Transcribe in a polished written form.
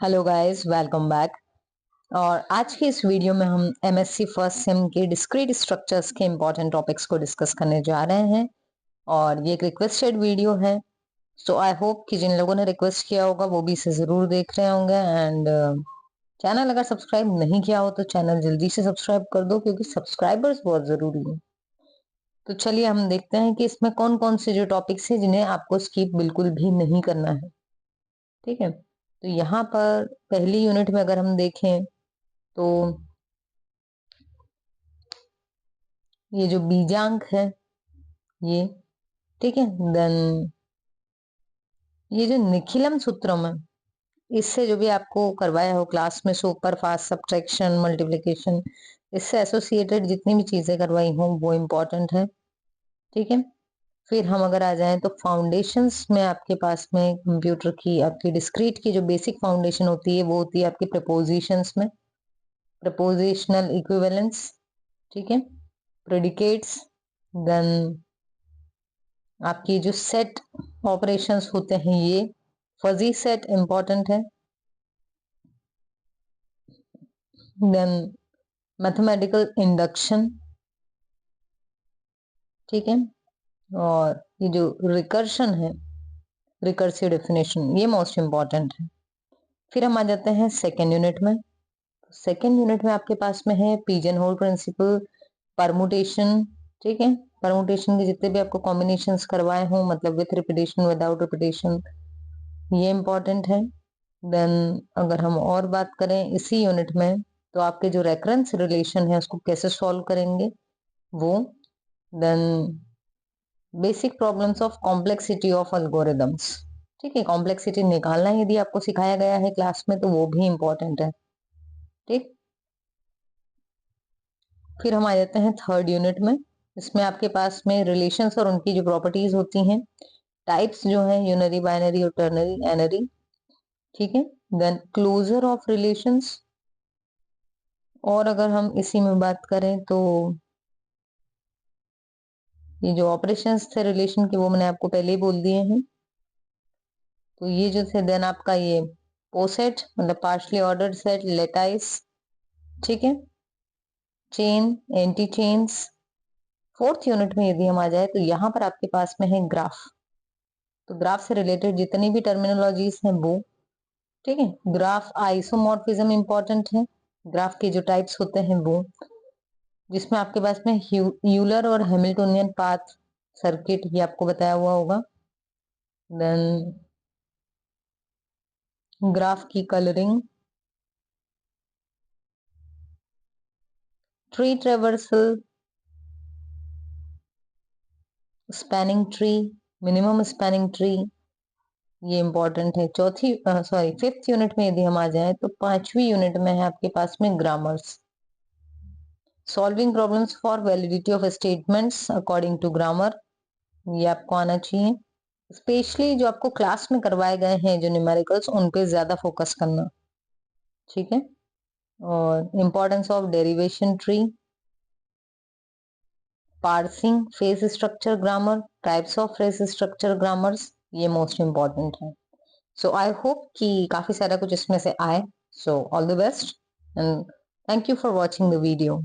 Hello guys, welcome back. और आज की इस वीडियो में हम एमएससी फर्स्ट सेम के डिस्क्रीट स्ट्रक्चर्स के इंपॉर्टेंट टॉपिक्स को डिस्कस करने जा रहे हैं। और ये एक रिक्वेस्टेड वीडियो है, सो आई होप कि जिन लोगों ने रिक्वेस्ट किया होगा वो भी इसे जरूर देख रहे होंगे। एंड चैनल अगर सब्सक्राइब नहीं किया हो तो चैनल जल्दी से सब्सक्राइब कर दो, क्योंकि सब्सक्राइबर्स बहुत जरूरी है। तो चलिए हम देखते हैं कि इसमें कौन कौन से जो टॉपिक्स हैं जिन्हें आपको स्किप बिल्कुल भी नहीं करना है। ठीक है, तो यहाँ पर पहली यूनिट में अगर हम देखें तो ये जो बीजांक है ये, ठीक है। देन ये जो निखिलम सूत्रम है, इससे जो भी आपको करवाया हो क्लास में, सुपर फास्ट सब्ट्रैक्शन, मल्टीप्लिकेशन, इससे एसोसिएटेड जितनी भी चीजें करवाई हों वो इम्पोर्टेंट है। ठीक है, फिर हम अगर आ जाएं तो फाउंडेशंस में आपके पास में कंप्यूटर की आपकी डिस्क्रीट की जो बेसिक फाउंडेशन होती है वो होती है आपकी प्रपोजिशंस में, प्रपोजिशनल इक्विवेलेंस, ठीक है, प्रेडिकेट्स। देन आपकी जो सेट ऑपरेशंस होते हैं ये फजी सेट इंपॉर्टेंट है। देन मैथमेटिकल इंडक्शन, ठीक है। और ये जो रिकर्शन है, रिकर्सिव डेफिनेशन, ये मोस्ट इंपॉर्टेंट है। फिर हम आ जाते हैं सेकेंड यूनिट में। सेकेंड यूनिट में आपके पास में है पिजन होल प्रिंसिपल, परमुटेशन, ठीक है। परमुटेशन के जितने भी आपको कॉम्बिनेशंस करवाए हों, मतलब विथ रिपीटेशन, विदाउट रिपीटेशन, ये इंपॉर्टेंट है। देन अगर हम और बात करें इसी यूनिट में तो आपके जो रेकरेंस रिलेशन है उसको कैसे सॉल्व करेंगे वो। Then basic problems of complexity of algorithms, ठीक है। कॉम्प्लेक्सिटी निकालना यदि आपको सिखाया गया है क्लास में तो वो भी इंपॉर्टेंट है, ठीक। फिर हम आ जाते हैं थर्ड यूनिट में। इसमें आपके पास में रिलेशंस और उनकी जो प्रॉपर्टीज होती हैं, टाइप्स जो है यूनरी, बाइनरी और टर्नरी, एनरी, ठीक है। देन क्लोजर ऑफ रिलेशंस, और अगर हम इसी में बात करें तो ये जो ऑपरेशंस थे रिलेशन के वो मैंने आपको पहले ही बोल दिए हैं। तो ये जो थे, देन आपका ये पोसेट मतलब पार्शली ऑर्डर्ड सेट, लेटाइस, ठीक है, chain, anti chains. Fourth unit में यदि हम आ जाए तो यहाँ पर आपके पास में है ग्राफ। तो ग्राफ से रिलेटेड जितनी भी टर्मिनोलॉजीज हैं वो, ठीक है। ग्राफ आइसोमॉर्फिज्म इंपॉर्टेंट है, ग्राफ के जो टाइप्स होते हैं वो, जिसमें आपके पास में यूलर और हैमिल्टोनियन पाथ सर्किट ये आपको बताया हुआ होगा। देन ग्राफ की colouring, tree traversal, spanning tree, minimum spanning tree, ये इंपॉर्टेंट है। फिफ्थ यूनिट में यदि हम आ जाएं तो पांचवी यूनिट में है आपके पास में grammars, solving problems for validity of statements according to grammar, ये आपको आना चाहिए। स्पेशली जो आपको क्लास में करवाए गए हैं जो न्यूमेरिकल्स, उन पे ज्यादा फोकस करना, ठीक है। और importance of derivation tree, parsing, face structure grammar, types of face structure grammars, ये मोस्ट इंपॉर्टेंट है। सो आई होप कि काफी सारा कुछ इसमें से आए। So all the best and thank you for watching the video.